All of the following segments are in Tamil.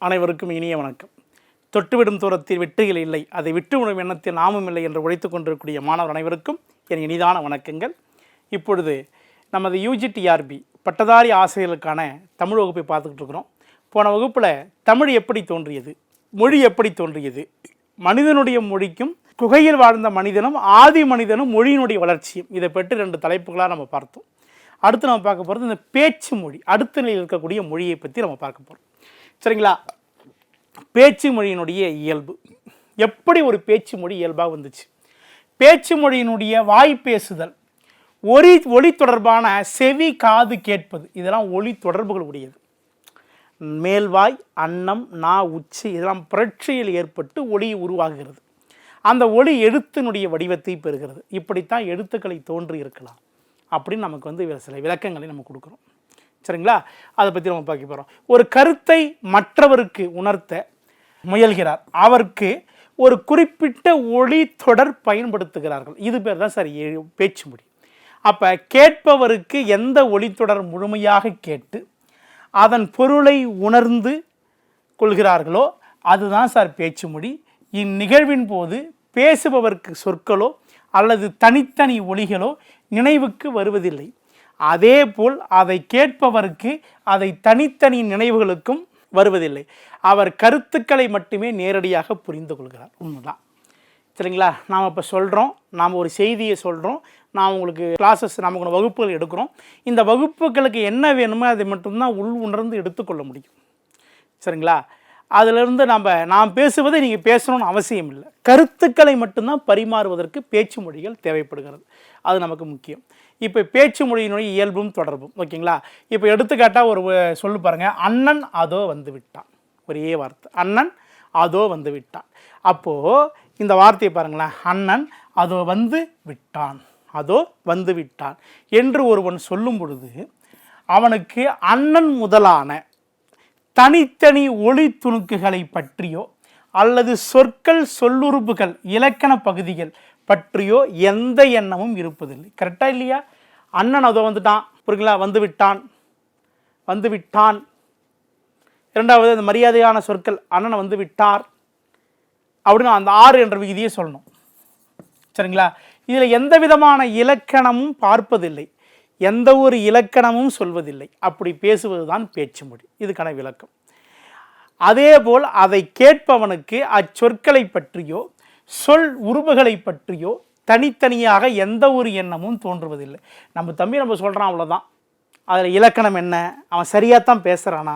அனைவருக்கும் இனிய வணக்கம். தொட்டுவிடும் தூரத்தில் வெற்றிகள் இல்லை, அதை விட்டு விடும் எண்ணத்தில் நாமும் இல்லை என்று உழைத்துக் கொண்டிருக்கூடிய மாணவர் அனைவருக்கும் என் இனிதான வணக்கங்கள். இப்பொழுது நமது யூஜிடிஆர்பி பட்டதாரி ஆசிரியர்களுக்கான தமிழ் வகுப்பை பார்த்துக்கிட்டு இருக்கிறோம். போன வகுப்பில் தமிழ் எப்படி தோன்றியது, மொழி எப்படி தோன்றியது, மனிதனுடைய மொழிக்கும் குகையில் வாழ்ந்த மனிதனும் ஆதி மனிதனும் மொழியினுடைய வளர்ச்சியும், இதை பற்றி 2 தலைப்புகளாக நம்ம பார்த்தோம். அடுத்து நம்ம பார்க்க போகிறது இந்த பேச்சு மொழி, அடுத்த நிலையில் இருக்கக்கூடிய மொழியை பற்றி நம்ம பார்க்க போகிறோம். சரிங்களா? பேச்சு மொழியினுடைய இயல்பு, எப்படி ஒரு பேச்சு மொழி இயல்பாக வந்துச்சு, பேச்சு மொழியினுடைய வாய் பேசுதல், ஒளி தொடர்பான செவி காது கேட்பது, இதெல்லாம் ஒளி தொடர்புகள் உடையது. மேல்வாய், அன்னம், நா, உச்சி இதெல்லாம் புரட்சியில் ஏற்பட்டு ஒளி உருவாகிறது. அந்த ஒளி எழுத்தினுடைய வடிவத்தை பெறுகிறது. இப்படித்தான் எழுத்துக்களை தோன்றி இருக்கலாம் அப்படின்னு நமக்கு சில விளக்கங்களை நம்ம கொடுக்குறோம். சரிங்களா? அதை பற்றி நம்ம பார்க்க போகிறோம். ஒரு கருத்தை மற்றவருக்கு உணர்த்த முயல்கிறார், அவருக்கு ஒரு குறிப்பிட்ட ஒளி தொடர் பயன்படுத்துகிறார்கள். இது பேர் தான் சார் பேச்சு மொழி. அப்போ கேட்பவருக்கு எந்த ஒளித்தொடர் முழுமையாக கேட்டு அதன் பொருளை உணர்ந்து கொள்கிறார்களோ அதுதான் சார் பேச்சு மொழி. இந்நிகழ்வின் போது பேசுபவருக்கு சொற்களோ அல்லது தனித்தனி ஒலிகளோ நினைவுக்கு வருவதில்லை. அதே போல் அதை கேட்பவருக்கு அதை தனித்தனி நினைவுகளுக்கும் வருவதில்லை. அவர் கருத்துக்களை மட்டுமே நேரடியாக புரிந்து கொள்கிறார். உண்மைதான். சரிங்களா? நாம் இப்போ சொல்கிறோம், நாம் ஒரு செய்தியை சொல்கிறோம், நாம் உங்களுக்கு கிளாஸஸ், நமக்கு வகுப்புகள் எடுக்கிறோம். இந்த வகுப்புகளுக்கு என்ன வேணுமோ அதை மட்டும்தான் உள் உணர்ந்து எடுத்துக்கொள்ள முடியும். சரிங்களா? அதிலிருந்து நாம் பேசுவதை நீங்கள் பேசணும்னு அவசியம் இல்லை. கருத்துக்களை மட்டும்தான் பரிமாறுவதற்கு பேச்சு மொழிகள் தேவைப்படுகிறது. அது நமக்கு முக்கியம். இப்போ பேச்சு மொழியினுடைய இயல்பும் தொடர்பும், ஓகேங்களா? இப்போ எடுத்துக்காட்டாக ஒரு சொல்லு பாருங்கள். அண்ணன் அதோ வந்து விட்டான், ஒரே வார்த்தை, அண்ணன் அதோ வந்து விட்டான். அப்போது இந்த வார்த்தையை பாருங்களேன், அண்ணன் அதோ வந்து விட்டான், அதோ வந்து விட்டான் என்று ஒருவன் சொல்லும் பொழுது அவனுக்கு அண்ணன் முதலான தனித்தனி ஒளி துணுக்குகளை பற்றியோ அல்லது சொற்கள், சொல்லுறுப்புகள், இலக்கண பகுதிகள் பற்றியோ எந்த எண்ணமும் இருப்பதில்லை. கரெக்டாக இல்லையா? அண்ணன் அதோ வந்துட்டான், புரியுங்களா? வந்து விட்டான், வந்து விட்டான். இரண்டாவது அந்த மரியாதையான சொற்கள், அண்ணன் வந்து விட்டார் அப்படின்னு அந்த 6 என்ற விகுதியை சொல்லணும். சரிங்களா? இதில் எந்த விதமான இலக்கணமும் பார்ப்பதில்லை, எந்த ஒரு இலக்கணமும் சொல்வதில்லை. அப்படி பேசுவது தான் பேச்சு மொழி. இதுக்கான விளக்கம். அதேபோல் அதை கேட்பவனுக்கு அச்சொற்களை பற்றியோ சொல் உருவுகளை பற்றியோ தனித்தனியாக எந்த ஒரு எண்ணமும் தோன்றுவதில்லை. நம்ம சொல்கிறான், அவ்வளோதான். அதில் இலக்கணம் என்ன, அவன் சரியாகத்தான் பேசுகிறானா,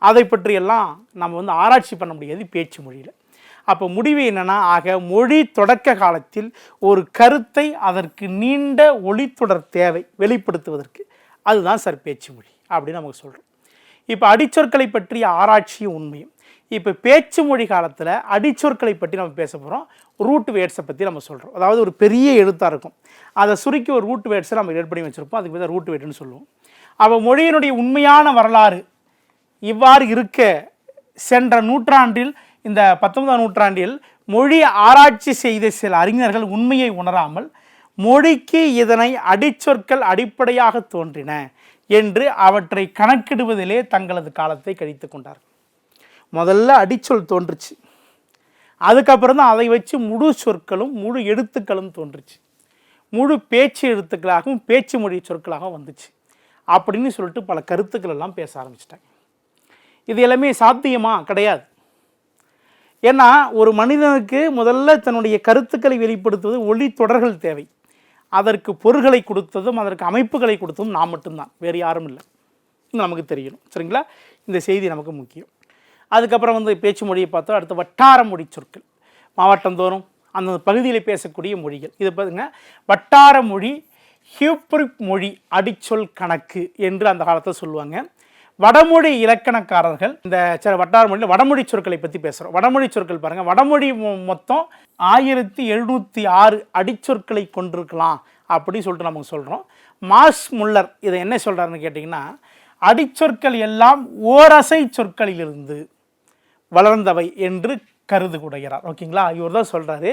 அதை பற்றியெல்லாம் நம்ம ஆராய்ச்சி பண்ண முடியாது பேச்சு மொழியில். அப்போ முடிவு என்னென்னா, ஆக மொழி தொடக்க காலத்தில் ஒரு கருத்தை அதற்கு நீண்ட ஒளித்தொடர் தேவை வெளிப்படுத்துவதற்கு, அதுதான் சார் பேச்சு மொழி அப்படின்னு நமக்கு சொல்கிறோம். இப்போ அடிச்சொற்களை பற்றிய ஆராய்ச்சியும் உண்மையும். இப்போ பேச்சு மொழி காலத்தில் அடிச்சொற்களை பற்றி நம்ம பேச போகிறோம். ரூட் வேர்ட்ஸை பற்றி நம்ம சொல்கிறோம். அதாவது ஒரு பெரிய எழுத்தாக இருக்கும், அதை சுருக்கி ஒரு ரூட் வேர்ட்ஸை நம்ம ஏட் பண்ணி வச்சுருப்போம். அதுக்கு பேர் ரூட் வேர்ட்னு சொல்லுவோம். அப்போ மொழியினுடைய உண்மையான வரலாறு இவ்வாறு இருக்க, சென்ற நூற்றாண்டில், இந்த 19ஆம் நூற்றாண்டில் மொழி ஆராய்ச்சி செய்த சில அறிஞர்கள் உண்மையை உணராமல் மொழிக்கு இதனை அடிச்சொற்கள் அடிப்படையாக தோன்றின என்று அவற்றை கணக்கிடுவதிலே தங்களது காலத்தை கழித்து கொண்டார்கள். முதல்ல அடிச்சொல் தோன்றுச்சு, அதுக்கப்புறம் தான் அதை வச்சு முழு சொற்களும் முழு எழுத்துக்களும் தோன்றுச்சு. முழு பேச்சு எழுத்துக்களாகவும் பேச்சு மொழி சொற்களாகவும் வந்துச்சு அப்படின்னு சொல்லிட்டு பல கருத்துக்கள் எல்லாம் பேச ஆரம்பிச்சிட்டாங்க. இது எல்லாமே சாத்தியமா? கிடையாது. ஏன்னா ஒரு மனிதனுக்கு முதல்ல தன்னுடைய கருத்துக்களை வெளிப்படுத்துவது ஒளி தொடர்கள் தேவை. அதற்கு பொருள்களை கொடுத்ததும் அதற்கு அமைப்புகளை கொடுத்ததும் நாம் மட்டும்தான், வேறு யாரும் இல்லை. நமக்கு தெரியணும். சரிங்களா? இந்த செய்தி நமக்கு முக்கியம். அதுக்கப்புறம் பேச்சு மொழியை பார்த்தோம். அடுத்து வட்டார மொழி சொற்கள், மாவட்டந்தோறும் அந்த பகுதியில் பேசக்கூடிய மொழிகள். இது பாருங்க, வட்டார மொழி, ஹியூப்ரிக் மொழி, அடிச்சொல் கணக்கு என்று அந்த காலத்தில் சொல்லுவாங்க. வடமொழி இலக்கணக்காரர்கள் இந்த வட்டார மொழியில் வடமொழி சொற்களை பற்றி பேசுகிறோம். வடமொழி சொற்கள் பாருங்கள், வடமொழி மொத்தம் 1706 அடிச்சொற்களை கொண்டிருக்கலாம் அப்படின்னு சொல்லிட்டு நமக்கு சொல்கிறோம். மாஸ் முல்லர் இதை என்ன சொல்கிறாருன்னு கேட்டிங்கன்னா, அடிச்சொற்கள் எல்லாம் ஓரசை சொற்களிலிருந்து வளர்ந்தவை என்று கருதுகிறார். ஓகேங்களா? இவர் தான் சொல்கிறாரு,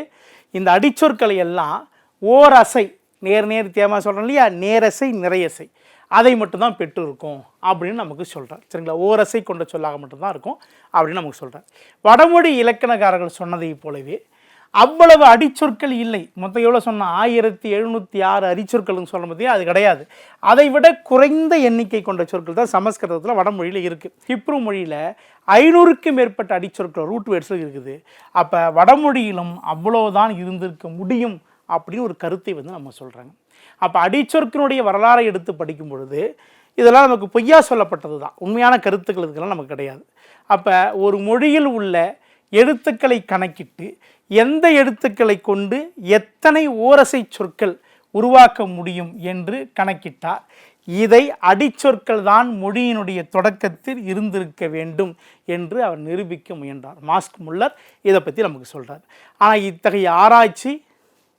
இந்த அடிச்சொற்களை எல்லாம் ஓரசை, நேர் தேமா சொல்கிறோம் இல்லையா, நேரசை நிறையசை, அதை மட்டும்தான் பெற்று இருக்கும் அப்படின்னு நமக்கு சொல்கிறார். சரிங்களா, ஓரசை கொண்ட சொல்லாக மட்டும்தான் இருக்கும் அப்படின்னு நமக்கு சொல்கிறார். வடமொழி இலக்கணக்காரர்கள் சொன்னதை போலவே அவ்வளவு அடிச்சொற்கள் இல்லை. மொத்தம் எவ்வளோ சொன்னால் 1706 அடிச்சொற்கள்னு சொல்ல முடியாது, அது கிடையாது. அதை விட குறைந்த எண்ணிக்கை கொண்ட சொற்கள் தான் சமஸ்கிருதத்தில் வடமொழியில் இருக்குது. ஹிப்ரு மொழியில் 500க்கும் மேற்பட்ட அடிச்சொற்கள் ரூட் வேர்ட்ஸில் இருக்குது. அப்போ வடமொழியிலும் அவ்வளோதான் இருந்திருக்க முடியும் அப்படின்னு ஒரு கருத்தை வந்து நம்ம சொல்கிறாங்க. அப்போ அடிச்சொற்கினுடைய வரலாறை எடுத்து படிக்கும் பொழுது இதெல்லாம் நமக்கு பொய்யா சொல்லப்பட்டது தான், உண்மையான கருத்துக்கள் இதுக்கெல்லாம் நமக்கு கிடையாது. அப்போ ஒரு மொழியில் உள்ள எழுத்துக்களை கணக்கிட்டு எந்த எழுத்துக்களை கொண்டு எத்தனை ஓரசை சொற்கள் உருவாக்க முடியும் என்று கணக்கிட்டார். இதை அடிச்சொற்கள் தான் மொழியினுடைய தொடக்கத்தில் இருந்திருக்க வேண்டும் என்று அவர் நிரூபிக்க முயன்றார். மாஸ்க் முல்லர் இதை பற்றி நமக்கு சொல்கிறார். ஆனால் இத்தகைய ஆராய்ச்சி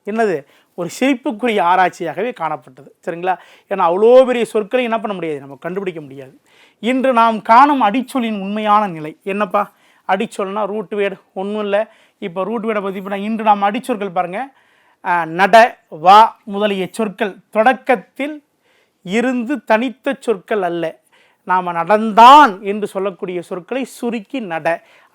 என்னது, ஒரு சிரிப்புக்குரிய ஆராய்ச்சியாகவே காணப்பட்டது. சரிங்களா, ஏன்னா அவ்வளோ பெரிய சொற்களை என்ன பண்ண முடியாது, நம்ம கண்டுபிடிக்க முடியாது. இன்று நாம் காணும் அடிச்சொல்லின் உண்மையான நிலை என்னப்பா? அடிச்சொல்னா ரூட் வேர்டு ஒன்றும் இல்லை. இப்போ ரூட் வேர்டை பற்றி இப்போ இன்று நாம் அடிச்சொற்கள் பாருங்கள், நட, வா முதலிய சொற்கள் தொடக்கத்தில் இருந்து தனித்த சொற்கள் அல்ல. நாம் நடந்தான் என்று சொல்லக்கூடிய சொற்களை சுருக்கி நட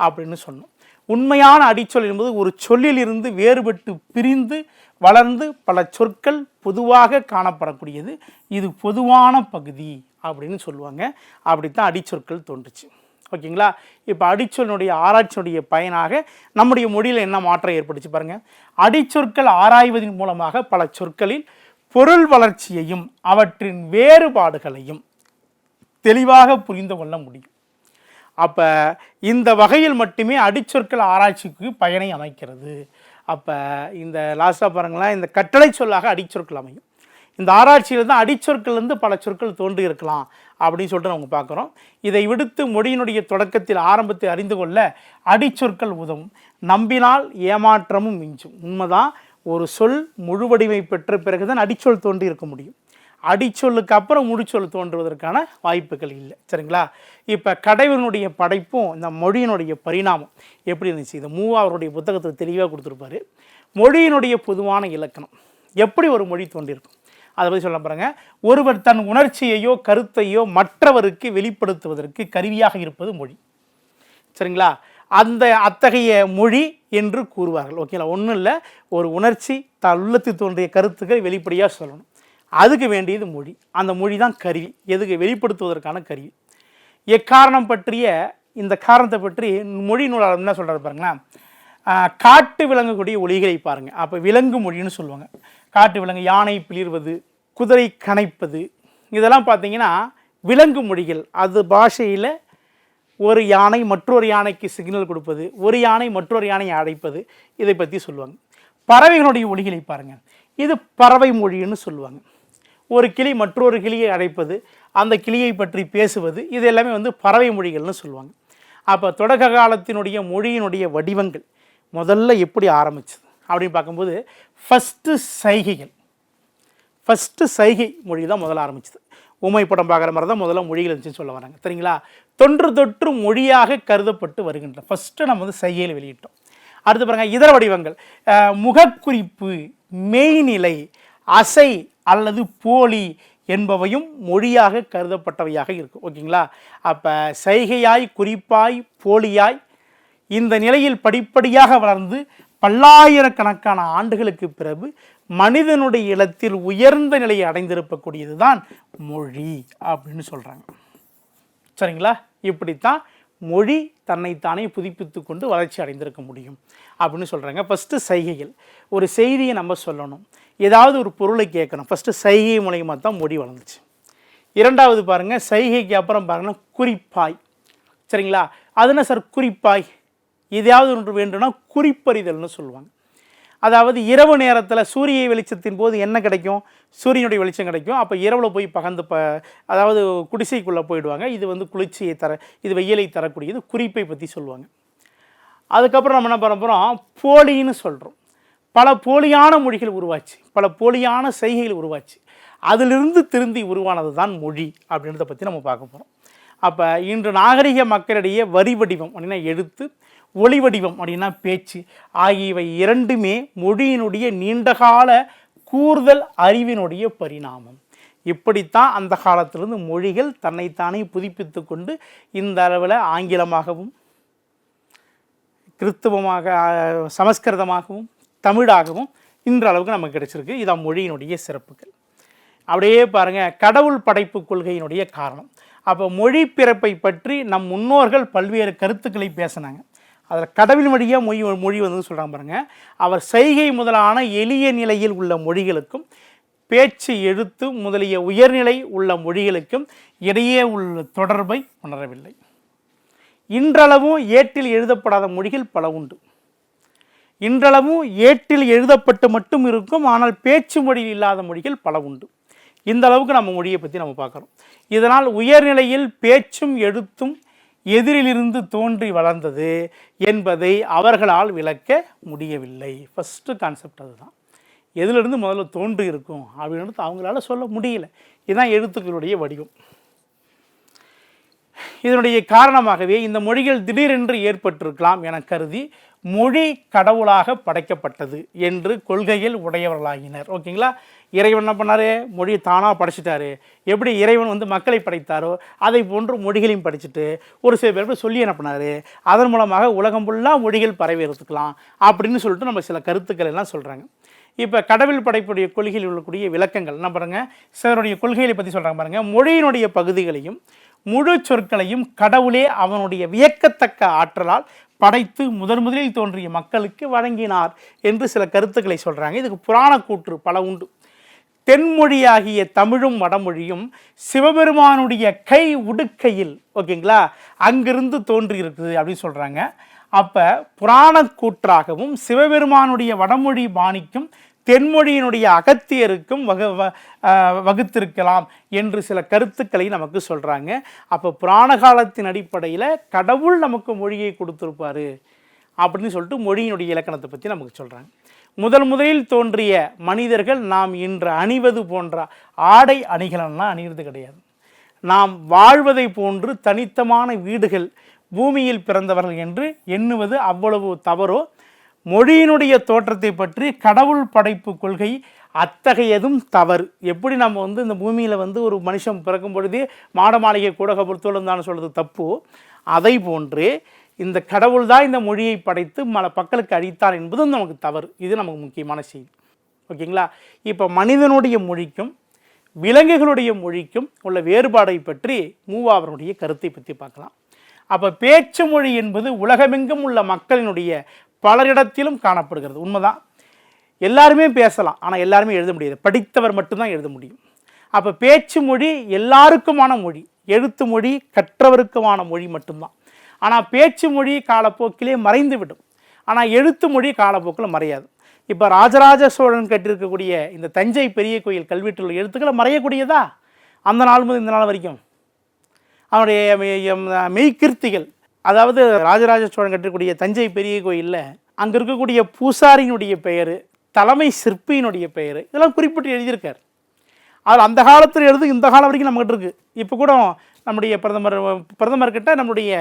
அப்படின்னு சொன்னோம். உண்மையான அடிச்சொல் என்பது ஒரு சொல்லில் இருந்து வேறுபட்டு பிரிந்து வளர்ந்து பல சொற்கள் பொதுவாக காணப்படக்கூடியது. இது பொதுவான பகுதி அப்படின்னு சொல்லுவாங்க. அப்படித்தான் அடிச்சொற்கள் தோன்றுச்சு. ஓகேங்களா, இப்போ அடிச்சொல்லுடைய ஆராய்ச்சியுடைய பயனாக நம்முடைய மொழியில் என்ன மாற்றம் ஏற்பட்டுச்சு பாருங்கள். அடிச்சொற்கள் ஆராய்வதன் மூலமாக பல சொற்களில் பொருள் வளர்ச்சியையும் அவற்றின் வேறுபாடுகளையும் தெளிவாக புரிந்து கொள்ள முடியும். அப்போ இந்த வகையில் மட்டுமே அடிச்சொற்கள் ஆராய்ச்சிக்கு பயனை அமைக்கிறது. அப்போ இந்த லாஸ்ட்டாக பாருங்களேன், இந்த கட்டளை சொல்லாக அடிச்சொற்கள் அமையும். இந்த ஆராய்ச்சியில் தான் அடிச்சொற்கள்லேருந்து பல சொற்கள் தோன்றி இருக்கலாம் அப்படின்னு சொல்லிட்டு நம்ம பார்க்குறோம். இதை விடுத்து மொழியினுடைய தொடக்கத்தில் ஆரம்பத்தை அறிந்து கொள்ள அடிச்சொற்கள் உதவும். நம்பினால் ஏமாற்றமும் மிஞ்சும். உண்மைதான், ஒரு சொல் முழுவடிவை பெற்ற பிறகுதான் அடிச்சொல் தோன்றி இருக்க முடியும். அடிச்சொல்லுக்கு அப்புறம் முடிச்சொல் தோன்றுவதற்கான வாய்ப்புகள் இல்லை. சரிங்களா, இப்போ கடவுளுடைய படைப்பும் இந்த மொழியினுடைய பரிணாமம் எப்படி இருந்துச்சு, இந்த அவருடைய புத்தகத்தில் தெளிவாக கொடுத்துருப்பாரு. மொழியினுடைய பொதுவான இலக்கணம், எப்படி ஒரு மொழி தோன்றியிருக்கும் அதை பற்றி சொல்ல பாருங்க. ஒருவர் தன் உணர்ச்சியையோ கருத்தையோ மற்றவருக்கு வெளிப்படுத்துவதற்கு கருவியாக இருப்பது மொழி. சரிங்களா, அத்தகைய மொழி என்று கூறுவார்கள். ஓகேங்களா, ஒன்றும் இல்லை, ஒரு உணர்ச்சி தான் உள்ளத்தில் தோன்றிய கருத்துக்களை வெளிப்படையாக சொல்லணும், அதுக்கு வேண்டியது மொழி. அந்த மொழி தான் கருவி, எதுக்கு வெளிப்படுத்துவதற்கான கருவி. எக்காரணம் பற்றிய இந்த காரணத்தை பற்றி மொழி நூலாளர் என்ன சொல்கிறார் பாருங்களேன். காட்டு விலங்குக்கூடிய ஒலிகளை பாருங்கள். அப்போ விலங்கு மொழின்னு சொல்லுவாங்க. காட்டு விலங்கு, யானை பிளிர்வது, குதிரை கனைப்பது, இதெல்லாம் பார்த்தீங்கன்னா விலங்கு மொழிகள். அது பாஷையில் ஒரு யானை மற்றொரு யானைக்கு சிக்னல் கொடுப்பது, ஒரு யானை மற்றொரு யானையை அழைப்பது, இதை பற்றி சொல்லுவாங்க. பறவைகளுடைய ஒலிகளை பாருங்கள், இது பறவை மொழின்னு சொல்லுவாங்க. ஒரு கிளி மற்றொரு கிளியை அழைப்பது, அந்த கிளியை பற்றி பேசுவது, இது எல்லாமே வந்து பறவை மொழிகள்னு சொல்லுவாங்க. அப்போ தொடக்க காலத்தினுடைய மொழியினுடைய வடிவங்கள் முதல்ல எப்படி ஆரம்பிச்சது அப்படின்னு பார்க்கும்போது ஃபஸ்ட்டு சைகை மொழி தான் முதல்ல ஆரம்பிச்சது. ஊமை படம் பார்க்குற மாதிரி தான் முதல்ல மொழிகள் இருந்துச்சுன்னு சொல்ல வராங்க. சரிங்களா, தொன்று தொற்று மொழியாக கருதப்பட்டு வருகின்ற ஃபஸ்ட்டு நம்ம வந்து சைகையில் வெளியிட்டோம். அடுத்து பாருங்கள், இதர வடிவங்கள், முகக்குறிப்பு, மெய்நிலை, அசை அல்லது போலி என்பவையும் மொழியாக கருதப்பட்டவையாக இருக்கும். ஓகேங்களா, அப்போ சைகையாய், குறிப்பாய், போலியாய் இந்த நிலையில் படிப்படியாக வளர்ந்து பல்லாயிரக்கணக்கான ஆண்டுகளுக்கு பிறகு மனிதனுடைய இடத்தில் உயர்ந்த நிலையை அடைந்திருக்கக்கூடியது தான் மொழி அப்படின்னு சொல்கிறாங்க. சரிங்களா, இப்படித்தான் மொழி தன்னைத்தானே புதுப்பித்து கொண்டு வளர்ச்சி அடைந்திருக்க முடியும் அப்படின்னு சொல்கிறாங்க. ஃபஸ்ட்டு சைகைகள், ஒரு செய்தியை நம்ம சொல்லணும், ஏதாவது ஒரு பொருளை கேட்கணும், ஃபஸ்ட்டு சைகை மூலயமா தான் மொழி வளர்ந்துச்சு. இரண்டாவது பாருங்கள், சைகைக்கு அப்புறம் பாருங்கள் குறிப்பாய். சரிங்களா, அது என்ன சார் குறிப்பாய், எதையாவது ஒன்று வேண்டும்னா குறிப்பறிதல்னு சொல்லுவாங்க. அதாவது இரவு நேரத்தில் சூரிய வெளிச்சத்தின் போது என்ன கிடைக்கும், சூரியனுடைய வெளிச்சம் கிடைக்கும். அப்போ இரவில் போய் அதாவது குடிசைக்குள்ளே போயிடுவாங்க. இது வந்து குளிர்ச்சியை இது வெயிலை தரக்கூடியது, குறிப்பை பற்றி சொல்லுவாங்க. அதுக்கப்புறம் நம்ம என்ன பண்ண போகிறோம், போலின்னு சொல்கிறோம். பல போலியான மொழிகள் உருவாச்சு, பல போலியான செய்கைகள் உருவாச்சு. அதிலிருந்து திருந்தி உருவானது தான் மொழி அப்படின்றத பற்றி நம்ம பார்க்க போகிறோம். அப்போ இன்று நாகரிக மக்களிடையே வரி வடிவம் அப்படின்னா எழுத்து, ஒளி வடிவம் அப்படின்னா பேச்சு ஆகியவை இரண்டுமே மொழியினுடைய நீண்டகால கூறுதல் அறிவினுடைய பரிணாமம். இப்படித்தான் அந்த காலத்திலிருந்து மொழிகள் தன்னைத்தானே புதுப்பித்து கொண்டு இந்த அளவில் ஆங்கிலமாகவும் கிறிஸ்துவமாக சமஸ்கிருதமாகவும் தமிழாகவும் இன்றளவுக்கு நமக்கு கிடைச்சிருக்கு. இதான் மொழியினுடைய சிறப்புகள். அப்படியே பாருங்கள், கடவுள் படைப்பு கொள்கையினுடைய காரணம். அப்போ மொழி பிறப்பை பற்றி நம் முன்னோர்கள் பல்வேறு கருத்துக்களை பேசினாங்க. அதில் கடவுள் வழியாக மொழி வந்து சொல்கிறாங்க பாருங்கள். அவர் செய்கை முதலான எளிய நிலையில் உள்ள மொழிகளுக்கும் பேச்சு எழுத்து முதலிய உயர்நிலை உள்ள மொழிகளுக்கும் இடையே உள்ள தொடர்பை உணரவில்லை. இன்றளவும் ஏட்டில் எழுதப்படாத மொழிகள் பல உண்டு. இன்றளவும் ஏட்டில் எழுதப்பட்டு மட்டும் இருக்கும், ஆனால் பேச்சு மொழியில் இல்லாத மொழிகள் பல உண்டு. இந்த அளவுக்கு நம்ம மொழியை பற்றி நம்ம பார்க்குறோம். இதனால் உயர்நிலையில் பேச்சும் எழுத்தும் எதிரிலிருந்து தோன்றி வளர்ந்தது என்பதை அவர்களால் விளக்க முடியவில்லை. ஃபஸ்ட்டு கான்செப்ட் அதுதான். எதிலிருந்து முதல்ல தோன்றி இருக்கும் அப்படின்றது அவங்களால சொல்ல முடியல. இதுதான் எழுத்துக்களுடைய வடிவம். இதனுடைய காரணமாகவே இந்த மொழிகள் திடீரென்று ஏற்பட்டிருக்கலாம் என கருதி மொழி கடவுளாக படைக்கப்பட்டது என்று கொள்கையில் உடையவர்களாகினர். ஓகேங்களா? இறைவன் என்ன பண்ணார்? மொழியை தானாக படைச்சிட்டாரு. எப்படி இறைவன் வந்து மக்களை படைத்தாரோ அதை போன்று மொழிகளையும் படிச்சுட்டு ஒரு சில பேர் சொல்லி என்ன பண்ணார், அதன் மூலமாக உலகம் ஃபுல்லாக மொழிகள் பரவியிருக்கலாம் அப்படின்னு சொல்லிட்டு நம்ம சில கருத்துக்கள் எல்லாம் சொல்கிறாங்க. இப்போ கடவுள் படைப்புடைய கொள்கையில் உள்ளக்கூடிய விளக்கங்கள் என்ன பாருங்கள், சிலருடைய கொள்கைகளை பற்றி சொல்கிறாங்க பாருங்கள். மொழியினுடைய பகுதிகளையும் முழு சொற்களையும் கடவுளே அவனுடைய வியக்கத்தக்க ஆற்றலால் படைத்து முதலில் தோன்றிய மக்களுக்கு வழங்கினார் என்று சில கருத்துக்களை சொல்கிறாங்க. இதுக்கு புராண கூற்று பல உண்டு. தென்மொழியாகிய தமிழும் வடமொழியும் சிவபெருமானுடைய கை உடுக்கையில், ஓகேங்களா, அங்கிருந்து தோன்றி இருக்குது அப்படின்னு சொல்கிறாங்க. அப்போ புராண கூற்றாகவும் சிவபெருமானுடைய வடமொழி பாணிக்கும் தென்மொழியினுடைய அகத்தியருக்கும் வகுத்திருக்கலாம் என்று சில கருத்துக்களை நமக்கு சொல்கிறாங்க. அப்போ புராண காலத்தின் அடிப்படையில் கடவுள் நமக்கு மொழியை கொடுத்துருப்பாரு அப்படின்னு சொல்லிட்டு மொழியினுடைய இலக்கணத்தை பற்றி நமக்கு சொல்கிறாங்க. முதலில் தோன்றிய மனிதர்கள் நாம் இன்று அணிவது போன்ற ஆடை அணிகலன்லாம் அணிகிறது கிடையாது. நாம் வாழ்வதை போன்று தனித்தமான வீடுகள் பூமியில் பிறந்தவர்கள் என்று எண்ணுவது அவ்வளவு தவறோ. மொழியினுடைய தோற்றத்தை பற்றி கடவுள் படைப்பு கொள்கை அத்தகையதும் தவறு. எப்படி நம்ம வந்து இந்த பூமியில் வந்து ஒரு மனுஷன் பிறக்கும் பொழுதே மாட மாளிகை கூடகபுரத்தோடு தான் சொல்கிறது தப்பு, அதை போன்று இந்த கடவுள் தான் இந்த மொழியை படைத்து மக்களுக்கு அளித்தார் என்பதும் நமக்கு தவறு. இது நமக்கு முக்கியமான செய்தி. ஓகேங்களா? இப்போ மனிதனுடைய மொழிக்கும் விலங்குகளுடைய மொழிக்கும் உள்ள வேறுபாடை பற்றி மூவாவருடைய கருத்தை பற்றி பார்க்கலாம். அப்போ பேச்சு மொழி என்பது உலகமெங்கும் உள்ள மக்களினுடைய பலரிடத்திலும் காணப்படுகிறது. உண்மைதான், எல்லாருமே பேசலாம், ஆனால் எல்லாருமே எழுத முடியாது. படித்தவர் மட்டும்தான் எழுத முடியும். அப்போ பேச்சு மொழி எல்லாருக்குமான மொழி, எழுத்து மொழி கற்றவருக்குமான மொழி மட்டும்தான். ஆனால் பேச்சு மொழி காலப்போக்கிலே மறைந்துவிடும், ஆனால் எழுத்து மொழி காலப்போக்கில் மறையாது. இப்போ ராஜராஜ சோழன் கட்டியிருக்கக்கூடிய இந்த தஞ்சை பெரிய கோயில் கல்வெட்டில் உள்ள எழுத்துக்களை மறையக்கூடியதா? அந்த நாள் முதல் இந்த நாள் வரைக்கும் அவனுடைய மெய்கீர்த்திகள், அதாவது ராஜராஜ சோழன் கட்டக்கூடிய தஞ்சை பெரிய கோயிலில் அங்கே இருக்கக்கூடிய பூசாரியினுடைய பெயர், தலைமை சிற்பியினுடைய பெயர், இதெல்லாம் குறிப்பிட்டு எழுதியிருக்கார். அதில் அந்த காலத்தில் எழுது இந்த காலம் வரைக்கும் நம்மகிட்ட இருக்குது. இப்போ கூட நம்முடைய பிரதமர்கிட்ட நம்முடைய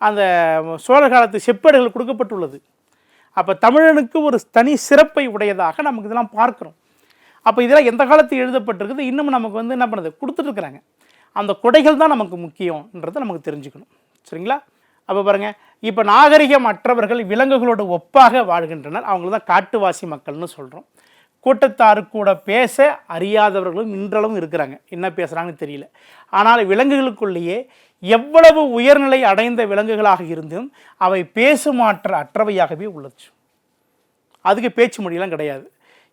அந்த சோழ காலத்து செப்பேடுகள் கொடுக்கப்பட்டுள்ளது. அப்போ தமிழனுக்கு ஒரு தனி சிறப்பை உடையதாக நமக்கு இதெல்லாம் பார்க்குறோம். அப்போ இதெல்லாம் எந்த காலத்தில் எழுதப்பட்டிருக்குது, இன்னும் நமக்கு வந்து என்ன பண்ணுது கொடுத்துட்ருக்குறாங்க. அந்த கொடைகள் தான் நமக்கு முக்கியன்றதை நமக்கு தெரிஞ்சுக்கணும். சரிங்களா? அப்போ பாருங்கள், இப்போ நாகரிகமற்றவர்கள் விலங்குகளோடு ஒப்பாக வாழ்கின்றனர். அவங்கள தான் காட்டுவாசி மக்கள்னு சொல்கிறோம். கூட்டத்தாரு கூட பேச அறியாதவர்களும் இன்றளவும் இருக்கிறாங்க. என்ன பேசுகிறாங்கன்னு தெரியல. ஆனால் விலங்குகளுக்குள்ளேயே எவ்வளவு உயர்நிலை அடைந்த விலங்குகளாக இருந்தும் அவை பேசுமாற்ற அற்றவையாகவே உள்ளது. அதுக்கு பேச்சு மொழியெல்லாம் கிடையாது.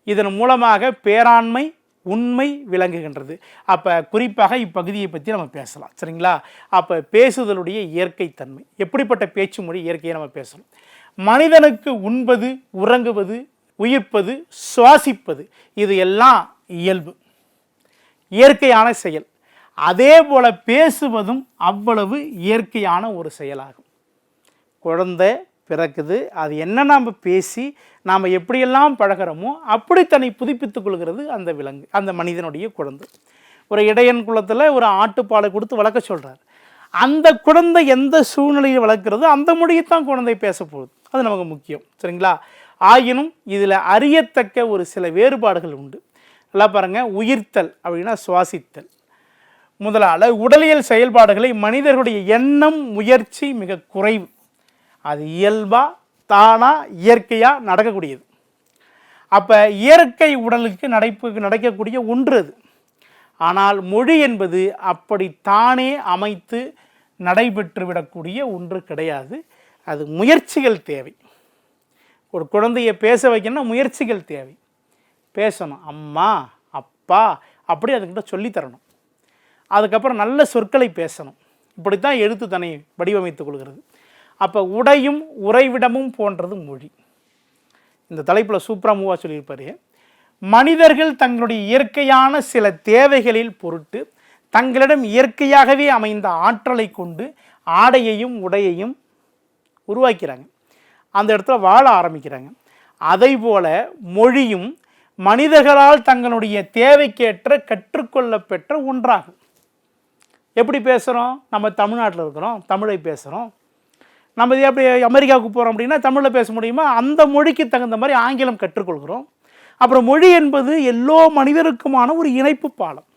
இதன் மூலமாக பேராண்மை உண்மை விளங்குகின்றது. அப்போ குறிப்பாக இப்பகுதியை பற்றி நம்ம பேசலாம். சரிங்களா? அப்போ பேசுதலுடைய இயற்கை தன்மை, எப்படிப்பட்ட பேச்சு மொழி இயற்கையை நம்ம பேசணும். மனிதனுக்கு உண்பது, உறங்குவது, உயிர்ப்பது, சுவாசிப்பது இது எல்லாம் இயல்பு, இயற்கையான செயல். அதே போல் பேசுவதும் அவ்வளவு இயற்கையான ஒரு செயலாகும். குழந்தை பிறக்குது, அது என்ன நாம் பேசி நாம் எப்படியெல்லாம் பழகிறோமோ அப்படி தன்னை புதுப்பித்துக் கொள்கிறது அந்த விலங்கு, அந்த மனிதனுடைய குழந்தை. ஒரு இடையன் குலத்தில் ஒரு ஆட்டுப்பாலை கொடுத்து வளர்க்க சொல்கிறார். அந்த குழந்தை எந்த சூழ்நிலையில் வளர்க்கிறதோ அந்த மொழியைத்தான் குழந்தை பேச போகுது. அது நமக்கு முக்கியம். சரிங்களா? ஆயினும் இதில் அறியத்தக்க ஒரு சில வேறுபாடுகள் உண்டு. நல்லா பாருங்கள், உயிர்த்தல் அப்படின்னா சுவாசித்தல் முதலால் உடலியல் செயல்பாடுகளை மனிதர்களுடைய எண்ணம் முயற்சி மிக குறைவு. அது இயல்பாக தானாக இயற்கையாக நடக்கக்கூடியது. அப்போ இயற்கை உடலுக்கு நடக்கக்கூடிய ஒன்று அது. ஆனால் மொழி என்பது அப்படி தானே அமைத்து நடைபெற்று விடக்கூடிய ஒன்று கிடையாது. அது முயற்சிகள் தேவை. ஒரு குழந்தையை பேச வைக்கணும்னா முயற்சிகள் தேவை. பேசணும், அம்மா அப்பா அப்படி அதுக்கிட்ட சொல்லித்தரணும். அதுக்கப்புறம் நல்ல சொற்களை பேசணும். இப்படித்தான் எழுத்து தன்னை வடிவமைத்துக் கொள்கிறது. அப்போ உடையும் உறைவிடமும் போன்றது மொழி. இந்த தலைப்பில் சூப்பராக மூவாக சொல்லியிருப்பார். மனிதர்கள் தங்களுடைய இயற்கையான சில தேவைகளில் பொருட்டு தங்களிடம் இயற்கையாகவே அமைந்த ஆற்றலை கொண்டு ஆடையையும் உடையையும் உருவாக்கிறாங்க. அந்த இடத்துல வாழ ஆரம்பிக்கிறாங்க. அதை போல மொழியும் மனிதர்களால் தங்களுடைய தேவைக்கேற்ற கற்றுக்கொள்ள பெற்ற ஒன்றாகும். எப்படி பேசுகிறோம்? நம்ம தமிழ்நாட்டில் இருக்கிறோம், தமிழை பேசுகிறோம். நம்ம எப்படி அமெரிக்காவுக்கு போகிறோம் அப்படின்னா தமிழில் பேச முடியுமா? அந்த மொழிக்கு தகுந்த மாதிரி ஆங்கிலம் கற்றுக்கொள்கிறோம். அப்புறம் மொழி என்பது எல்லோ மனிதருக்குமான ஒரு இணைப்பு பாலம்.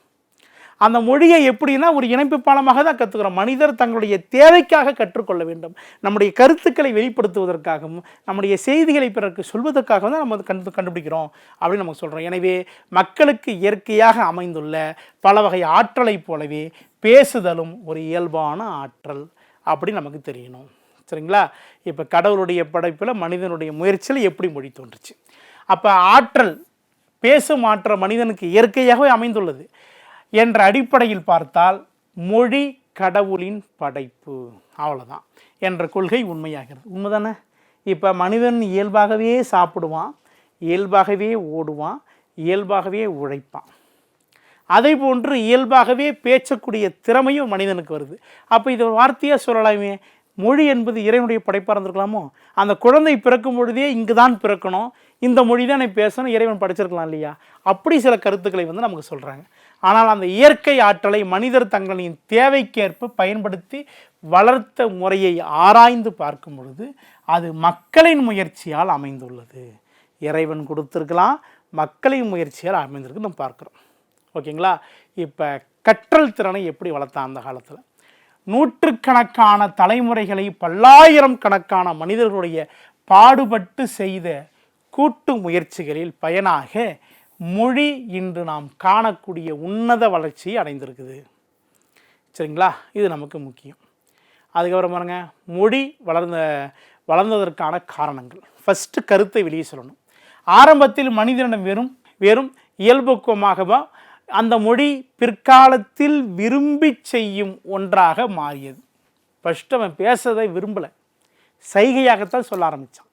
அந்த மொழியை எப்படின்னா ஒரு இணைப்பு பாலமாக தான் கற்றுக்கிறோம். மனிதர் தங்களுடைய தேவைக்காக கற்றுக்கொள்ள வேண்டும். நம்முடைய கருத்துக்களை வெளிப்படுத்துவதற்காகவும் நம்முடைய செய்திகளை பிறருக்கு சொல்வதற்காகவும் தான் நம்ம கண்டுபிடிக்கிறோம் அப்படின்னு நம்ம சொல்கிறோம். எனவே மக்களுக்கு இயற்கையாக அமைந்துள்ள பல வகை ஆற்றலை போலவே பேசுதலும் ஒரு இயல்பான ஆற்றல் அப்படி நமக்கு தெரியணும். சரிங்களா? இப்போ கடவுளுடைய படைப்பில் மனிதனுடைய முயற்சியில் எப்படி மொழி தோன்றுச்சு? அப்போ ஆற்றல், பேசும் ஆற்றல் மனிதனுக்கு இயற்கையாகவே அமைந்துள்ளது என்ற அடிப்படையில் பார்த்தால் மொழி கடவுளின் படைப்பு, அவ்வளோதான் என்ற கொள்கை உண்மையாகிறது. உண்மைதானே? இப்போ மனிதன் இயல்பாகவே சாப்பிடுவான், இயல்பாகவே ஓடுவான், இயல்பாகவே உழைப்பான். அதே போன்று இயல்பாகவே பேசக்கூடிய திறமையும் மனிதனுக்கு வருது. அப்போ இது வார்த்தையாக சொல்லலாமே, மொழி என்பது இறைவனுடைய படைப்பாக இருந்திருக்கலாமோ? அந்த குழந்தை பிறக்கும் பொழுதே இங்கு தான் பிறக்கணும், இந்த மொழி தான் நான் பேசணும், இறைவன் படைச்சிருக்கலாம் இல்லையா? அப்படி சில கருத்துக்களை நமக்கு சொல்கிறாங்க. ஆனால் அந்த இயற்கை ஆற்றலை மனிதர் தங்களின் தேவைக்கேற்ப பயன்படுத்தி வளர்த்த முறையை ஆராய்ந்து பார்க்கும் பொழுது அது மக்களின் முயற்சியால் அமைந்துள்ளது. இறைவன் கொடுத்துருக்கலாம், மக்களின் முயற்சியால் அமைந்திருக்கு நம்ம பார்க்குறோம். ஓகேங்களா? இப்போ கற்றல் திறனை எப்படி வளர்த்தான் அந்த காலத்தில்? நூற்றுக்கணக்கான தலைமுறைகளை பல்லாயிரம் கணக்கான மனிதர்களுடைய பாடுபட்டு செய்த கூட்டு முயற்சிகளில் பயனாக மொழி இன்று நாம் காணக்கூடிய உன்னத வளர்ச்சியை அடைந்திருக்குது. சரிங்களா? இது நமக்கு முக்கியம். அதுக்கப்புறம் பாருங்க, மொழி வளர்ந்ததற்கான காரணங்கள். ஃபஸ்ட்டு கருத்தை வெளியே சொல்லணும். ஆரம்பத்தில் மனிதனிடம் வெறும் இயல்புக்குமாகவா அந்த மொழி பிற்காலத்தில் விரும்பி செய்யும் ஒன்றாக மாறியது. ஃபஸ்ட்டு அவன் பேசுறதை விரும்பலை, சைகையாகத்தான் சொல்ல ஆரம்பித்தான்.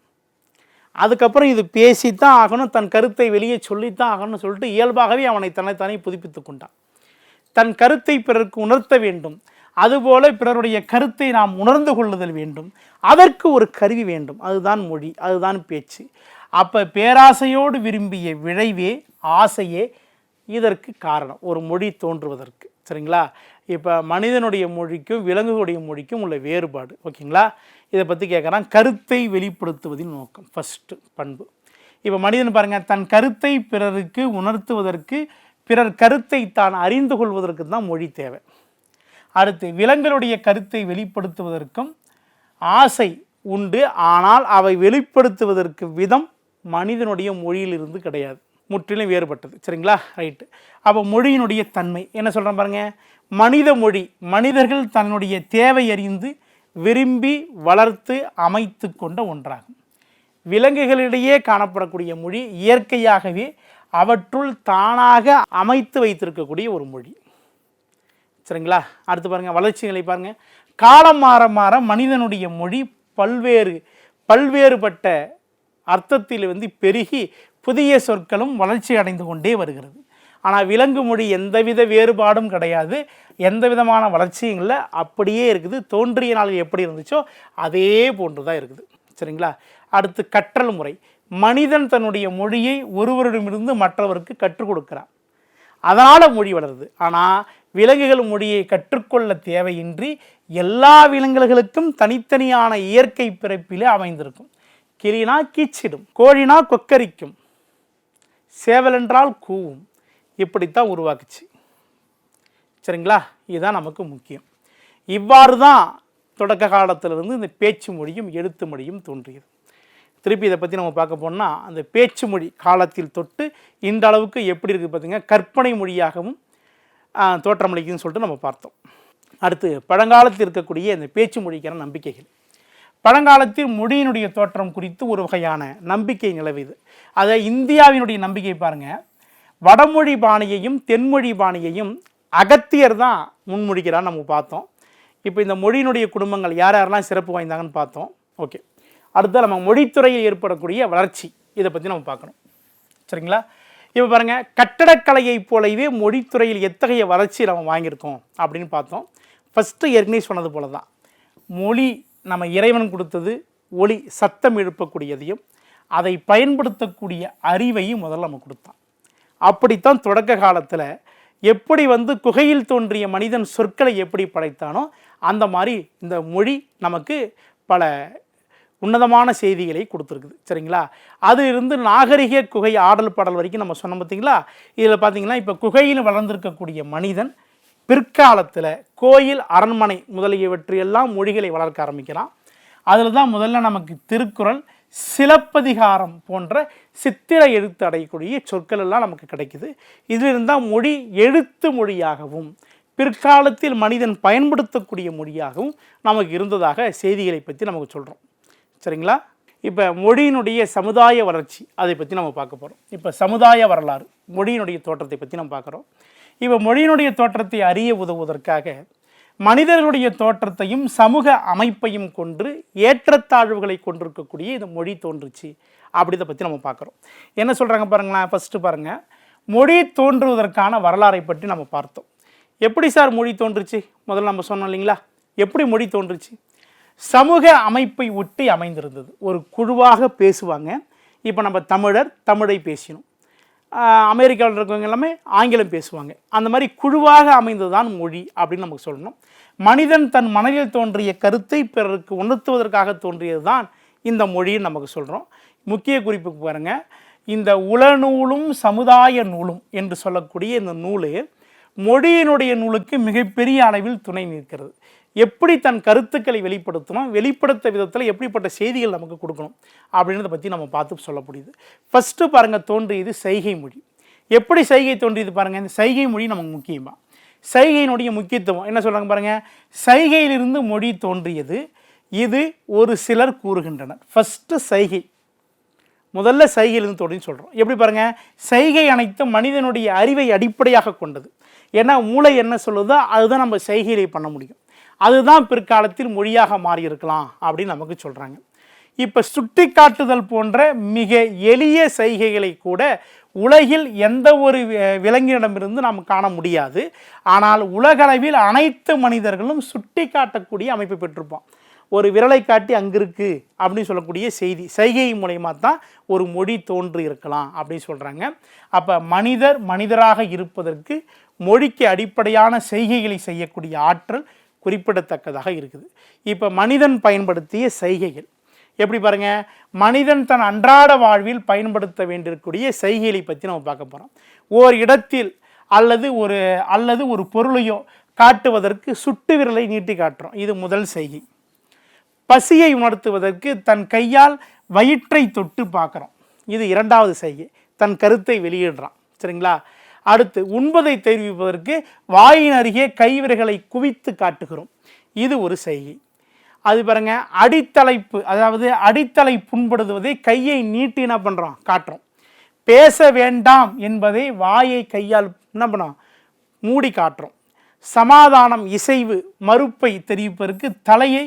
அதுக்கப்புறம் இது பேசித்தான் ஆகணும், தன் கருத்தை வெளியே சொல்லித்தான் ஆகணும்னு சொல்லிட்டு இயல்பாகவே அவனை தன்னைத்தானே புதுப்பித்து கொண்டான். தன் கருத்தை பிறருக்கு உணர்த்த வேண்டும், அதுபோல பிறருடைய கருத்தை நாம் உணர்ந்து கொள்ளுதல் வேண்டும். அதற்கு ஒரு கருவி வேண்டும், அதுதான் மொழி, அதுதான் பேச்சு. அப்போ பேராசையோடு விரும்பிய விளைவே ஆசையே இதற்கு காரணம், ஒரு மொழி தோன்றுவதற்கு. சரிங்களா? இப்போ மனிதனுடைய மொழிக்கும் விலங்குகளுடைய மொழிக்கும் உள்ள வேறுபாடு. ஓகேங்களா? இதை பற்றி கேட்குறான். கருத்தை வெளிப்படுத்துவதின் நோக்கம் ஃபஸ்ட்டு பண்பு. இப்போ மனிதன் பாருங்கள், தன் கருத்தை பிறருக்கு உணர்த்துவதற்கு, பிறர் கருத்தை தான் அறிந்து கொள்வதற்கு தான் மொழி தேவை. அடுத்து விலங்குகளுடைய கருத்தை வெளிப்படுத்துவதற்கும் ஆசை உண்டு, ஆனால் அவை வெளிப்படுத்துவதற்கு விதம் மனிதனுடைய மொழியிலிருந்து கிடையாது, முற்றிலும் வேறுபட்டது. சரிங்களா? ரைட்டு. அப்போ மொழியினுடைய தன்மை என்ன சொல்கிறேன் பாருங்கள். மனித மொழி மனிதர்கள் தன்னுடைய தேவை அறிந்து விரும்பி வளர்த்து அமைத்து கொண்ட ஒன்றாகும். விலங்குகளிடையே காணப்படக்கூடிய மொழி இயற்கையாகவே அவற்றுள் தானாக அமைத்து வைத்திருக்கக்கூடிய ஒரு மொழி. சரிங்களா? அடுத்து பாருங்கள், வளர்ச்சிகளை பாருங்கள். காலம் மாற மாற மனிதனுடைய மொழி பல்வேறுபட்ட அர்த்தத்தில் பெருகி புதிய சொற்களும் வளர்ச்சி அடைந்து கொண்டே வருகிறது. ஆனால் விலங்கு மொழி எந்தவித வேறுபாடும் கிடையாது, எந்த விதமான வளர்ச்சியும் இல்லை, அப்படியே இருக்குது. தோன்றிய நாளில் எப்படி இருந்துச்சோ அதே போன்று தான் இருக்குது. சரிங்களா? அடுத்து கற்றல் முறை. மனிதன் தன்னுடைய மொழியை ஒருவரிடமிருந்து மற்றவருக்கு கற்றுக் கொடுக்கிறான், அதனால் மொழி வளருது. ஆனால் விலங்குகள் மொழியை கற்றுக்கொள்ள தேவையின்றி எல்லா விலங்குகளுக்கும் தனித்தனியான இயற்கை பிறப்பிலே அமைந்திருக்கும். கிளினா கீச்சிடும், கோழினா கொக்கரிக்கும், சேவல் என்றால் கூவும், இப்படித்தான் உருவாக்குச்சு. சரிங்களா? இதுதான் நமக்கு முக்கியம். இவ்வாறு தான் தொடக்க காலத்திலிருந்து இந்த பேச்சு மொழியும் எழுத்து மொழியும் தோன்றியது. திருப்பி இதை பற்றி நம்ம பார்க்க போனால் அந்த பேச்சு மொழி காலத்தில் தொட்டு இந்த அளவுக்கு எப்படி இருக்குது பார்த்திங்கன்னா கற்பனை மொழியாகவும் தோற்றமளிக்குதுன்னு சொல்லிட்டு நம்ம பார்த்தோம். அடுத்து பழங்காலத்தில் இருக்கக்கூடிய இந்த பேச்சு மொழிக்கான நம்பிக்கைகள். பழங்காலத்தில் மொழியினுடைய தோற்றம் குறித்து ஒரு வகையான நம்பிக்கை நிலவுது. அதை இந்தியாவினுடைய நம்பிக்கை பாருங்கள், வடமொழி பாணியையும் தென்மொழி பாணியையும் அகத்தியர் தான் முன்மொழிக்கிறான்னு நம்ம பார்த்தோம். இப்போ இந்த மொழியினுடைய குடும்பங்கள் யார் யாரெல்லாம் சிறப்பு வாய்ந்தாங்கன்னு பார்த்தோம். ஓகே, அடுத்த நம்ம மொழித்துறையில் ஏற்படக்கூடிய வளர்ச்சி இதை பற்றி நம்ம பார்க்கணும். சரிங்களா? இப்போ பாருங்கள், கட்டடக்கலையை போலவே மொழித்துறையில் எத்தகைய வளர்ச்சி நம்ம வாங்கியிருக்கோம் அப்படின்னு பார்த்தோம். ஃபஸ்ட்டு ஏற்கனவே சொன்னது போல தான் மொழி நம்ம இறைவன் கொடுத்தது, ஒளி சத்தம் எழுப்பக்கூடியதையும் அதை பயன்படுத்தக்கூடிய அறிவையும் முதல்ல நம்ம கொடுத்தான். அப்படித்தான் தொடக்க காலத்தில் எப்படி குகையில் தோன்றிய மனிதன் சொற்களை எப்படி படைத்தானோ அந்த மாதிரி இந்த மொழி நமக்கு பல உன்னதமான செய்திகளை கொடுத்துருக்குது. சரிங்களா? அது இருந்து நாகரிக குகை ஆடல் பாடல் வரைக்கும் நம்ம சொன்னோம் பார்த்தீங்களா? இதில் பார்த்தீங்கன்னா இப்போ குகையில் வளர்ந்திருக்கக்கூடிய மனிதன் பிற்காலத்தில் கோயில், அரண்மனை முதலியவற்றையெல்லாம் மொழிகளை வளர்க்க ஆரம்பிக்கிறான். அதில் தான் முதல்ல நமக்கு திருக்குறள், சிலப்பதிகாரம் போன்ற சித்திர எழுத்து அடையக்கூடிய சொற்கள் எல்லாம் நமக்கு கிடைக்குது. இதிலிருந்தால் மொழி எழுத்து மொழியாகவும் பிற்காலத்தில் மனிதன் பயன்படுத்தக்கூடிய மொழியாகவும் நமக்கு இருந்ததாக செய்திகளை பற்றி நமக்கு சொல்கிறோம். சரிங்களா? இப்போ மொழியினுடைய சமுதாய வளர்ச்சி அதை பற்றி நம்ம பார்க்க போகிறோம். இப்போ சமுதாய வரலாறு, மொழியினுடைய தோற்றத்தை பற்றி நம்ம பார்க்குறோம். இப்போ மொழியினுடைய தோற்றத்தை அறிய உதவுவதற்காக மனிதர்களுடைய தோற்றத்தையும் சமூக அமைப்பையும் கொண்டு ஏற்றத்தாழ்வுகளை கொண்டிருக்கக்கூடிய இந்த மொழி தோன்றுச்சு அப்படிதை பற்றி நம்ம பார்க்குறோம். என்ன சொல்கிறாங்க பாருங்களேன். ஃபஸ்ட்டு பாருங்கள், மொழி தோன்றுவதற்கான வரலாறை பற்றி நம்ம பார்த்தோம். எப்படி சார் மொழி தோன்றுச்சு? முதல்ல நம்ம சொன்னோம் இல்லைங்களா, எப்படி மொழி தோன்றுச்சு? சமூக அமைப்பை ஒட்டி அமைந்திருந்தது. ஒரு குழுவாக பேசுவாங்க. இப்போ நம்ம தமிழர் தமிழை பேசினோம், அமெரிக்காவில் இருக்கவங்க எல்லாமே ஆங்கிலம் பேசுவாங்க. அந்த மாதிரி குழுவாக அமைந்தது தான் மொழி அப்படின்னு நமக்கு சொல்லணும். மனிதன் தன் மனதில் தோன்றிய கருத்தை பிறருக்கு உணர்த்துவதற்காக தோன்றியது தான் இந்த மொழின்னு நமக்கு சொல்கிறோம். முக்கிய குறிப்புக்கு பாருங்கள், இந்த உளநூலும் சமுதாய நூலும் என்று சொல்லக்கூடிய இந்த நூல் மொழியினுடைய நூலுக்கு மிகப்பெரிய அளவில் துணை நிற்கிறது. எப்படி தன் கருத்துக்களை வெளிப்படுத்தணும், வெளிப்படுத்த விதத்தில் எப்படிப்பட்ட செய்திகள் நமக்கு கொடுக்கணும் அப்படின்றத பற்றி நம்ம பார்த்து சொல்ல முடியுது. ஃபஸ்ட்டு பாருங்கள், தோன்றியது சைகை மொழி. எப்படி சைகை தோன்றியது பாருங்கள். இந்த சைகை மொழி நமக்கு முக்கியமாக, சைகையினுடைய முக்கியத்துவம் என்ன சொல்கிறாங்க பாருங்கள். சைகையிலிருந்து மொழி தோன்றியது, இது ஒரு சிலர் கூறுகின்றனர். ஃபஸ்ட்டு சைகை, முதல்ல சைகையிலிருந்து தோன்றின்னு சொல்கிறோம். எப்படி பாருங்கள், சைகை அனைத்தும் மனிதனுடைய அறிவை அடிப்படையாக கொண்டது. ஏன்னா மூளை என்ன சொல்லுதோ அதுதான் நம்ம சைகையிலே பண்ண முடியும். அதுதான் பிற்காலத்தில் மொழியாக மாறியிருக்கலாம் அப்படின்னு நமக்கு சொல்கிறாங்க. இப்போ சுட்டி காட்டுதல் போன்ற மிக எளிய சைகைகளை கூட உலகில் எந்த ஒரு விலங்கினிடமிருந்து நாம் காண முடியாது. ஆனால் உலகளவில் அனைத்து மனிதர்களும் சுட்டி காட்டக்கூடிய அமைப்பை பெற்றிருப்போம். ஒரு விரலை காட்டி அங்கே இருக்குது அப்படின்னு சொல்லக்கூடிய செய்தி சைகை மூலயமா தான் ஒரு மொழி தோன்றி இருக்கலாம் அப்படின்னு சொல்கிறாங்க. அப்போ மனிதர் மனிதராக இருப்பதற்கு மொழிக்கு அடிப்படையான செய்கைகளை செய்யக்கூடிய ஆற்றல் குறிப்பிடத்தக்கதாக இருக்குது. இப்போ மனிதன் பயன்படுத்திய செய்கைகள் எப்படி பாருங்கள், மனிதன் தன் அன்றாட வாழ்வில் பயன்படுத்த வேண்டியிருக்கக்கூடிய செய்கைகளை பற்றி நம்ம பார்க்க போகிறோம். ஓர் இடத்தில் அல்லது ஒரு பொருளையோ காட்டுவதற்கு சுட்டு விரலை நீட்டி காட்டுறோம், இது முதல் செய்கை. பசியை உணர்த்துவதற்கு தன் கையால் வயிற்றை தொட்டு பார்க்குறோம், இது இரண்டாவது செய்கை, தன் கருத்தை வெளியிடுறான். சரிங்களா? அடுத்து உண்பதை தெரிவிப்பதற்கு வாயின் அருகே கைவிரல்களை குவித்து காட்டுகிறோம், இது ஒரு செய்கை. அது பாருங்க, அடித்தலைப்பு, அதாவது அடித்தலை புண்படுத்துவதை கையை நீட்டி என்ன பண்ணுறோம், காட்டுறோம். பேச வேண்டாம் என்பதை வாயை கையால் என்ன பண்ணுறோம், மூடி காட்டுறோம். சமாதானம், இசைவு, மறுப்பை தெரிவிப்பதற்கு தலையை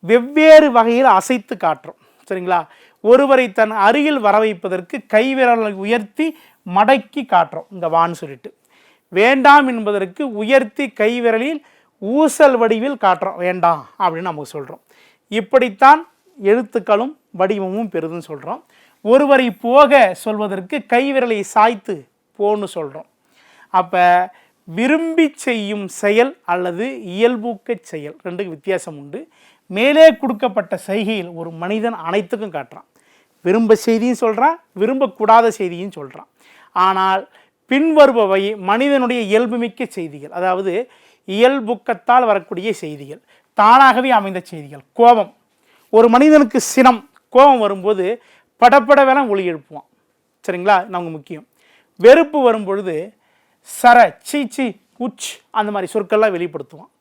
வெவ்வேறு வகையில் அசைத்து காட்டுறோம். சரிங்களா? ஒருவரை தன் அருகில் வர வைப்பதற்கு கைவிரலை உயர்த்தி மடக்கி காட்டுறோம், இந்த வான்னு சொல்லிட்டு. வேண்டாம் என்பதற்கு உயர்த்தி கைவிரலில் ஊசல் வடிவில் காட்டுறோம், வேண்டாம் அப்படின்னு நமக்கு சொல்கிறோம். இப்படித்தான் எழுத்துக்களும் வடிவமும் பெறுதுன்னு சொல்கிறோம். ஒருவரை போக சொல்வதற்கு கைவிரலை சாய்த்து போன்னு சொல்கிறோம். அப்போ விரும்பி செய்யும் செயல் அல்லது இயல்பூக்க செயல் ரெண்டுக்கு வித்தியாசம் உண்டு. மேலே கொடுக்கப்பட்ட செய்கையில் ஒரு மனிதன் அனைத்துக்கும் காட்டுறான். விரும்ப செய்தியும் சொல்கிறான், விரும்பக்கூடாத செய்தியும் சொல்கிறான். ஆனால் பின்வருபவை மனிதனுடைய இயல்புமிக்க செய்திகள், அதாவது இயல்புக்கத்தால் வரக்கூடிய செய்திகள், தானாகவே அமைந்த செய்திகள். கோபம், ஒரு மனிதனுக்கு சினம், கோபம் வரும்போது படப்படவெல்லாம் ஒளி எழுப்புவான். சரிங்களா, நமக்கு முக்கியம். வெறுப்பு வரும்பொழுது சர, சீச்சி, உச் அந்த மாதிரி சொற்கள்லாம் வெளிப்படுத்துவான்.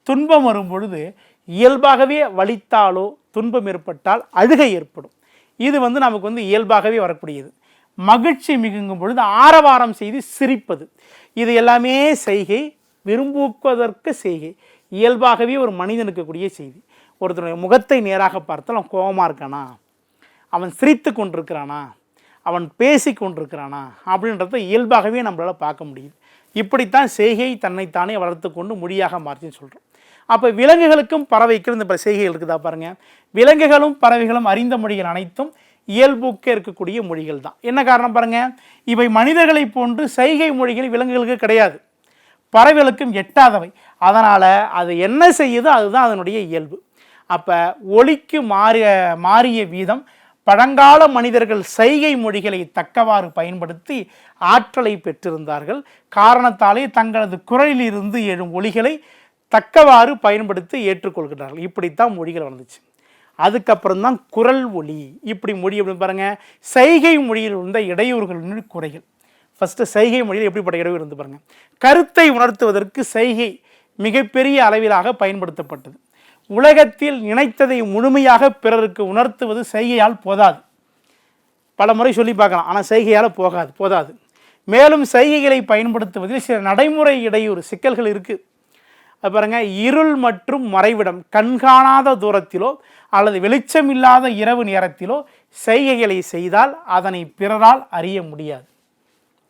துன்பம் வரும்பொழுது இயல்பாகவே வலித்தாலோ துன்பம் ஏற்பட்டால் அழுகை ஏற்படும். இது நமக்கு இயல்பாகவே வரக்கூடியது. மகிழ்ச்சி மிகுங்கும் பொழுது ஆரவாரம் செய்து சிரிப்பது, இது எல்லாமே செய்கை, விரும்புவதற்கு செய்கை, இயல்பாகவே ஒரு மனிதனுக்கு கூடிய செய்தி. ஒருத்தருடைய முகத்தை நேராக பார்த்தால் அவன் கோபமாக இருக்கானா, அவன் சிரித்து கொண்டிருக்கிறானா, அவன் பேசி கொண்டிருக்கிறானா அப்படின்றத இயல்பாகவே நம்மளால் பார்க்க முடியுது. இப்படித்தான் செய்கை தன்னைத்தானே வளர்த்து கொண்டு மொழியாக மாற்றின்னு சொல்கிறோம். அப்போ விலங்குகளுக்கும் பறவைக்கும் இந்த செய்கைகள் இருக்குதா பாருங்கள். விலங்குகளும் பறவைகளும் அறிந்த மொழிகள் அனைத்தும் இயல்புக்கே இருக்கக்கூடிய மொழிகள் தான். என்ன காரணம் பாருங்கள், இவை மனிதர்களை போன்று செய்கை மொழிகள் விலங்குகளுக்கு கிடையாது, பறவைகளுக்கும் எட்டாதவை. அதனால் அது என்ன செய்யுதோ அதுதான் அதனுடைய இயல்பு. அப்போ ஒலிக்கு மாறிய வீதம் பழங்கால மனிதர்கள் செய்கை மொழிகளை தக்கவாறு பயன்படுத்தி ஆற்றலை பெற்றிருந்தார்கள். காரணத்தாலே தங்களது குரலிலிருந்து எழும் ஒலிகளை தக்கவாறு பயன்படுத்தி ஏற்றுக்கொள்கிறார்கள். இப்படித்தான் மொழிகள் வந்துச்சு. அதுக்கப்புறம் தான் குரல் ஒலி. இப்படி மொழி அப்படின்னு பாருங்கள், செய்கை மொழியில் இருந்த இடையூறுகள் குறைகள். ஃபஸ்ட்டு செய்கை மொழியில் எப்படிப்பட்ட இடையூறு இருந்து பாருங்கள். கருத்தை உணர்த்துவதற்கு செய்கை மிகப்பெரிய அளவிலாக பயன்படுத்தப்பட்டது. உலகத்தில் நினைத்ததை முழுமையாக பிறருக்கு உணர்த்துவது செய்கையால் போதாது. பல முறை சொல்லி பார்க்கலாம், ஆனால் செய்கையால் போதாது. மேலும் செய்கைகளை பயன்படுத்துவதில் சில நடைமுறை இடையூறு சிக்கல்கள் இருக்குது. அது பாருங்கள், இருள் மற்றும் மறைவிடம், கண்காணாத தூரத்திலோ அல்லது வெளிச்சமில்லாத இரவு நேரத்திலோ செய்கைகளை செய்தால் அதனை பிறரால் அறிய முடியாது.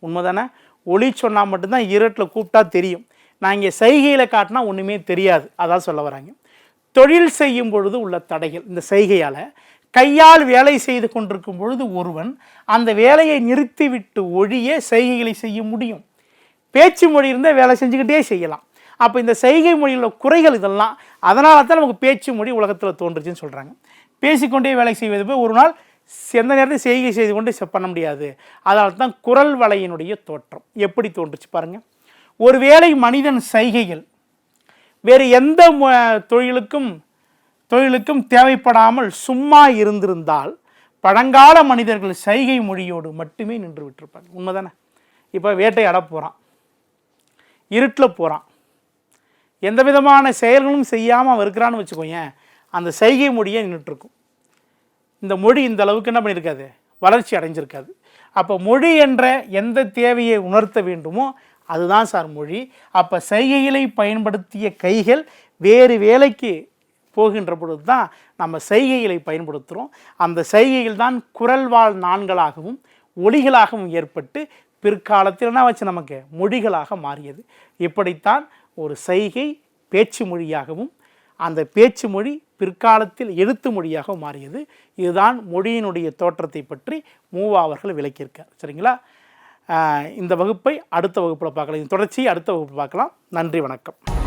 உண்மைதானே? ஒளி சொன்னால் மட்டும்தான் இருட்டில் கூப்பிட்டா தெரியும். நான் இங்கே செய்கையில் காட்டினா ஒன்றுமே தெரியாது. அதான் சொல்ல வராங்க. தொழில் செய்யும் பொழுது உள்ள தடைகள் இந்த செய்கையால். கையால் வேலை செய்து கொண்டிருக்கும் பொழுது ஒருவன் அந்த வேலையை நிறுத்திவிட்டு ஒழிய செய்கைகளை செய்ய முடியும். பேச்சு மொழி இருந்தால் வேலை செஞ்சுக்கிட்டே செய்யலாம். அப்போ இந்த செய்கை மொழியில் குறைகள் இதெல்லாம். அதனால தான் நமக்கு பேச்சு மொழி உலகத்தில் தோன்றுச்சுன்னு சொல்கிறாங்க. பேசிக்கொண்டே வேலை செய்வது போய் ஒரு நாள் எந்த நேரத்தில் செய்கை செய்து கொண்டு பண்ண முடியாது. அதனால தான் குரல் வலையினுடைய தோற்றம் எப்படி தோன்றுச்சு பாருங்கள். ஒருவேளை மனிதன் செய்கைகள் வேறு எந்த தொழிலுக்கும் தேவைப்படாமல் சும்மா இருந்திருந்தால் பழங்கால மனிதர்கள் செய்கை மொழியோடு மட்டுமே நின்று விட்டுருப்பாங்க. உண்மைதானே? இப்போ வேட்டையாட போகிறான், இருட்டில் போகிறான், எந்த விதமான செயல்களும் செய்யாமல் அவன் இருக்கிறான்னு வச்சுக்கோங்க, அந்த செய்கை மொழியே நின்றுட்டுருக்கும். இந்த மொழி இந்த அளவுக்கு என்ன பண்ணியிருக்காது, வளர்ச்சி அடைஞ்சிருக்காது. அப்போ மொழி என்ற எந்த தேவையை உணர்த்த வேண்டுமோ அதுதான் சார் மொழி. அப்போ செய்கைகளை பயன்படுத்திய கைகள் வேறு வேலைக்கு போகின்ற பொழுது தான் நம்ம செய்கைகளை பயன்படுத்துகிறோம். அந்த செய்கைகள் தான் குரல்வாழ் நான்களாகவும் ஒலிகளாகவும் ஏற்பட்டு பிற்காலத்தில் என்ன வச்சு நமக்கு மொழிகளாக மாறியது. இப்படித்தான் ஒரு செய்கை பேச்சு மொழியாகவும் அந்த பேச்சு மொழி பிற்காலத்தில் எழுத்து மொழியாக மாறியது. இதுதான் மொழியினுடைய தோற்றத்தை பற்றி மூவா அவர்கள் விளக்கியிருக்கார். சரிங்களா? இந்த வகுப்பை அடுத்த வகுப்பில் பார்க்கலாம். இந்த தொடர்ச்சியை அடுத்த வகுப்பில் பார்க்கலாம். நன்றி, வணக்கம்.